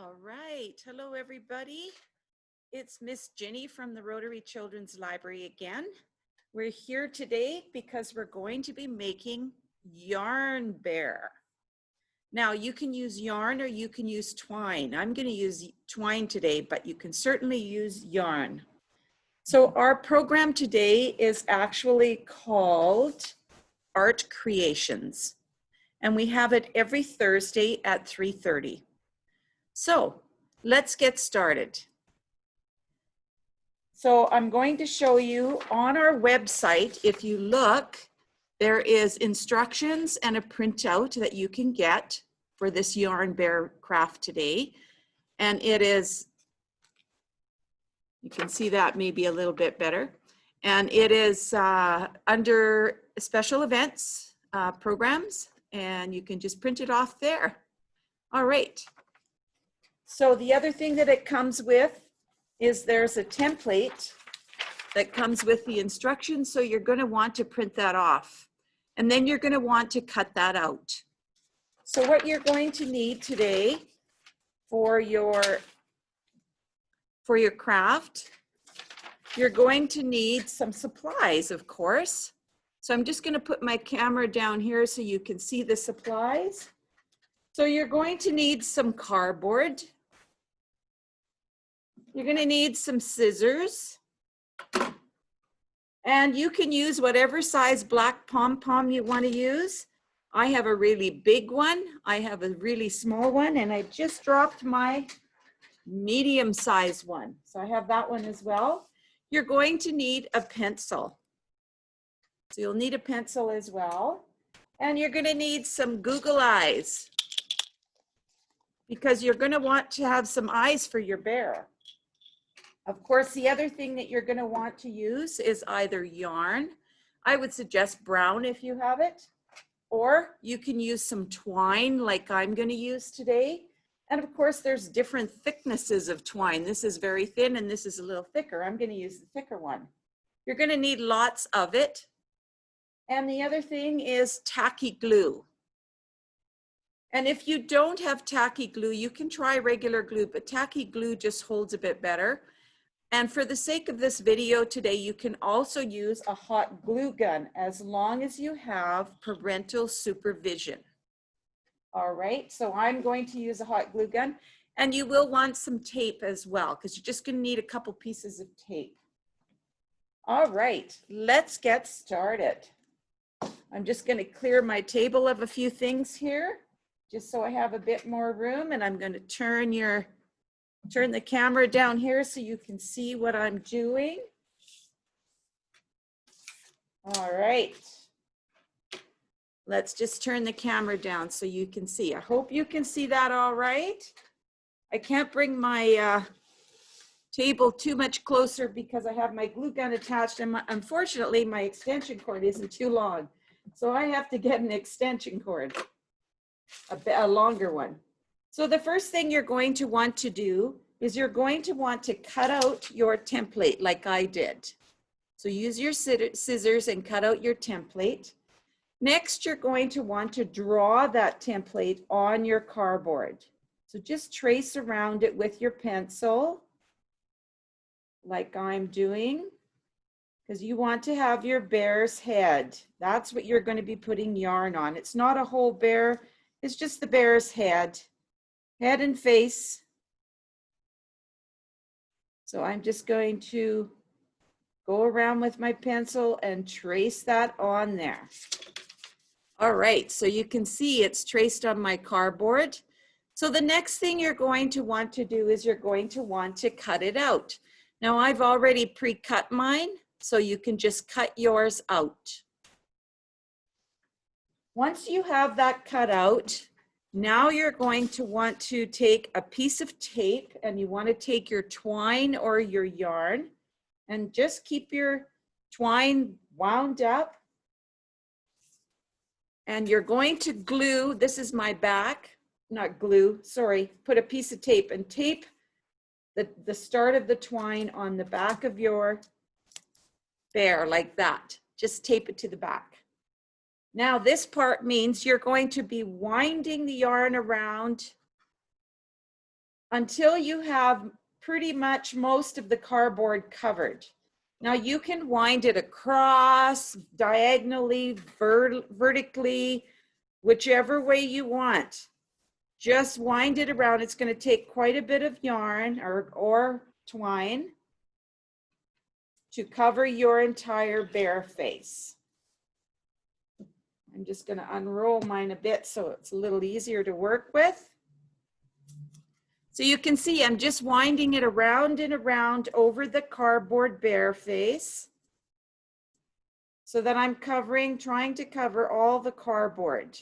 All right. Hello, everybody. It's Miss Ginny from the Rotary Children's Library again. We're here today because we're going to be making yarn bear. Now, you can use yarn or you can use twine. I'm going to use twine today, but you can certainly use yarn. So our program today is actually called Art Creations, and we have it every Thursday at 3:30. So let's get started. So I'm going to show you on our website, if you look, there is instructions and a printout that you can get for this yarn bear craft today. And it is, you can see that maybe a little bit better. And it is under special events programs, and you can just print it off there. All right. So the other thing that it comes with is there's a template that comes with the instructions. So you're going to want to print that off. And then you're going to want to cut that out. So what you're going to need today for your craft, you're going to need some supplies, of course. So I'm just going to put my camera down here so you can see the supplies. So you're going to need some cardboard. You're going to need some scissors, and you can use whatever size black pom-pom you want to use. I have a really big one. I have a really small one, and I just dropped my medium size one. So I have that one as well. You're going to need a pencil. So you'll need a pencil as well. And you're going to need some Google eyes, because you're going to want to have some eyes for your bear. Of course, the other thing that you're going to want to use is either yarn. I would suggest brown if you have it, or you can use some twine like I'm going to use today. And of course, there's different thicknesses of twine. This is very thin and this is a little thicker. I'm going to use the thicker one. You're going to need lots of it. And the other thing is tacky glue. And if you don't have tacky glue, you can try regular glue, but tacky glue just holds a bit better. And for the sake of this video today, you can also use a hot glue gun as long as you have parental supervision. All right, so I'm going to use a hot glue gun, and you will want some tape as well, because you're just going to need a couple pieces of tape. All right, let's get started. I'm just going to clear my table of a few things here, just so I have a bit more room, and I'm going to turn the camera down here so you can see what I'm doing. All right. Let's just turn the camera down so you can see. I hope you can see that all right. I can't bring my table too much closer because I have my glue gun attached, and unfortunately my extension cord isn't too long. So I have to get an extension cord, a longer one. So the first thing you're going to want to do is you're going to want to cut out your template like I did. So use your scissors and cut out your template. Next, you're going to want to draw that template on your cardboard. So just trace around it with your pencil, like I'm doing, because you want to have your bear's head. That's what you're going to be putting yarn on. It's not a whole bear, it's just the bear's head and face. So I'm just going to go around with my pencil and trace that on there. All right, so you can see it's traced on my cardboard. So the next thing you're going to want to do is you're going to want to cut it out. Now I've already pre-cut mine, so you can just cut yours out. Once you have that cut out, now you're going to want to take a piece of tape, and you want to take your twine or your yarn and just keep your twine wound up. And you're going to glue, this is my back, not glue, sorry, put a piece of tape and tape the start of the twine on the back of your bear like that. Just tape it to the back. Now this part means you're going to be winding the yarn around until you have pretty much most of the cardboard covered. Now you can wind it across, diagonally, vertically, whichever way you want. Just wind it around. It's going to take quite a bit of yarn or twine to cover your entire bear face. I'm just going to unroll mine a bit so it's a little easier to work with. So you can see I'm just winding it around and around over the cardboard bear face so that I'm trying to cover all the cardboard.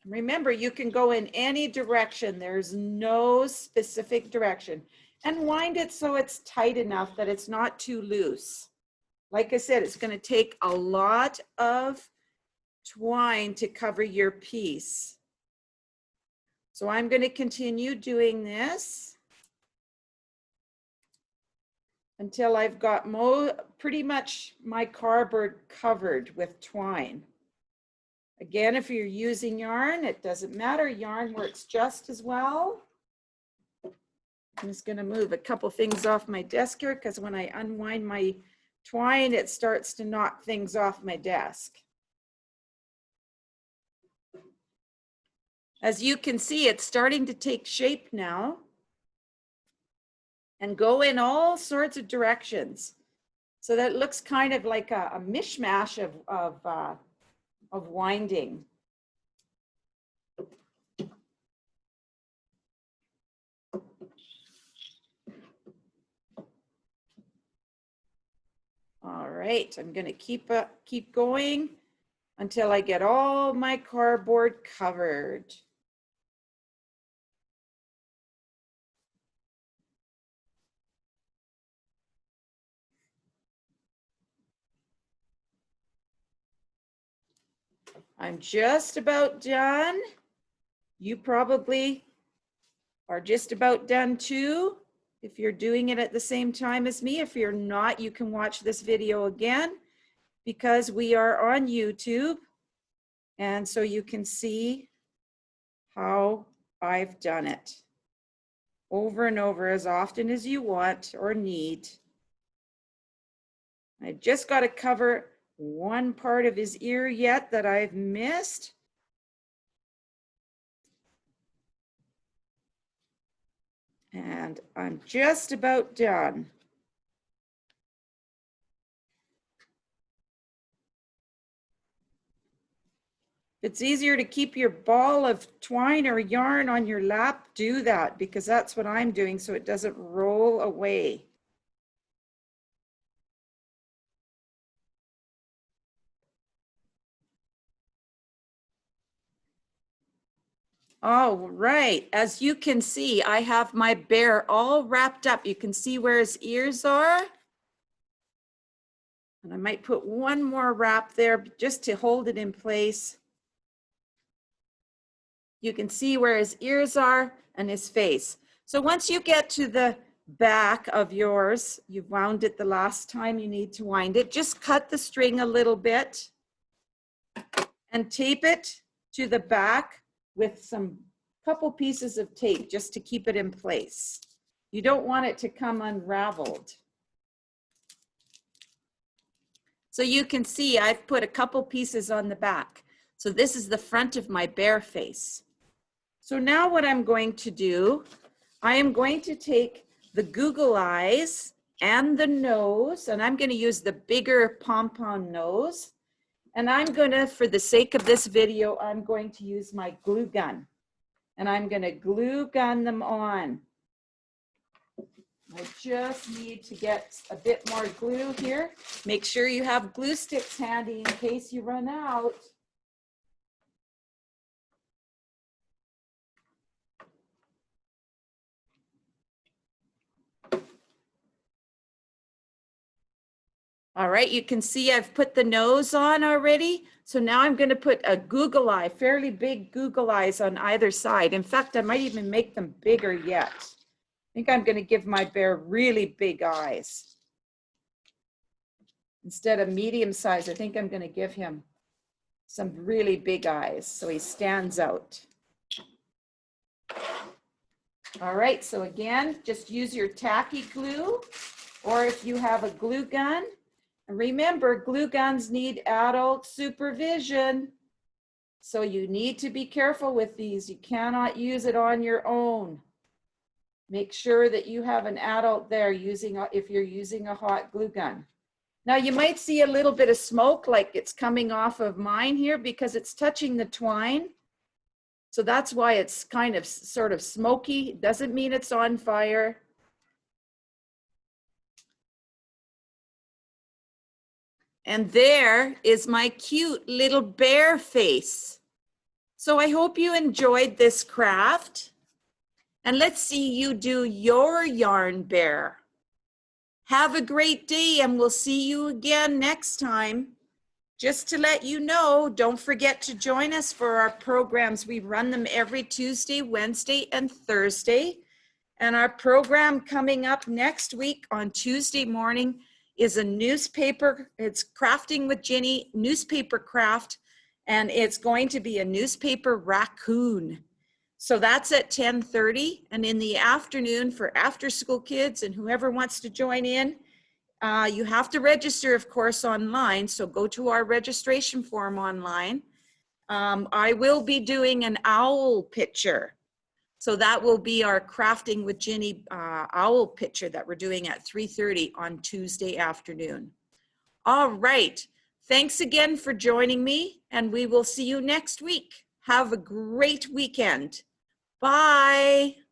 Remember, you can go in any direction. There's no specific direction. And wind it so it's tight enough that it's not too loose. Like I said, it's going to take a lot of twine to cover your piece. So I'm going to continue doing this until I've got pretty much my cardboard covered with twine. Again, if you're using yarn, it doesn't matter. Yarn works just as well. I'm just going to move a couple things off my desk here because when I unwind my twine, it starts to knock things off my desk. As you can see, it's starting to take shape now and go in all sorts of directions. So that looks kind of like a mishmash of winding. All right, I'm going to keep going until I get all my cardboard covered. I'm just about done. You probably are just about done too, if you're doing it at the same time as me. If you're not, you can watch this video again because we are on YouTube. And so you can see how I've done it over and over as often as you want or need. I just got to cover one part of his ear yet that I've missed. And I'm just about done. If it's easier to keep your ball of twine or yarn on your lap, do that because that's what I'm doing so it doesn't roll away. All right, as you can see, I have my bear all wrapped up. You can see where his ears are. And I might put one more wrap there just to hold it in place. You can see where his ears are and his face. So once you get to the back of yours, you've wound it the last time you need to wind it, just cut the string a little bit and tape it to the back with some couple pieces of tape just to keep it in place. You don't want it to come unraveled. So you can see I've put a couple pieces on the back. So this is the front of my bear face. So now what I'm going to do, I am going to take the Google eyes and the nose, and I'm going to use the bigger pom-pom nose. And I'm going to, for the sake of this video, I'm going to use my glue gun. And I'm going to glue gun them on. I just need to get a bit more glue here. Make sure you have glue sticks handy in case you run out. All right, you can see I've put the nose on already. So now I'm going to put a Google eye, fairly big Google eyes on either side. In fact, I might even make them bigger yet. I think I'm going to give my bear really big eyes. Instead of medium size, I think I'm going to give him some really big eyes, so he stands out. All right, so again, just use your tacky glue, or if you have a glue gun. And remember, glue guns need adult supervision. So you need to be careful with these. You cannot use it on your own. Make sure that you have an adult there if you're using a hot glue gun. Now you might see a little bit of smoke like it's coming off of mine here because it's touching the twine. So that's why it's kind of sort of smoky. Doesn't mean it's on fire. And there is my cute little bear face. So I hope you enjoyed this craft. And let's see you do your yarn bear. Have a great day, and we'll see you again next time. Just to let you know, don't forget to join us for our programs. We run them every Tuesday, Wednesday, and Thursday. And our program coming up next week on Tuesday morning is a newspaper. It's Crafting with Ginny, newspaper craft, and it's going to be a newspaper raccoon. So that's at 10:30, and in the afternoon for after school kids and whoever wants to join in, you have to register, of course, online. So go to our registration form online. I will be doing an owl picture. So that will be our Crafting with Ginny owl picture that we're doing at 3:30 on Tuesday afternoon. All right. Thanks again for joining me, and we will see you next week. Have a great weekend. Bye.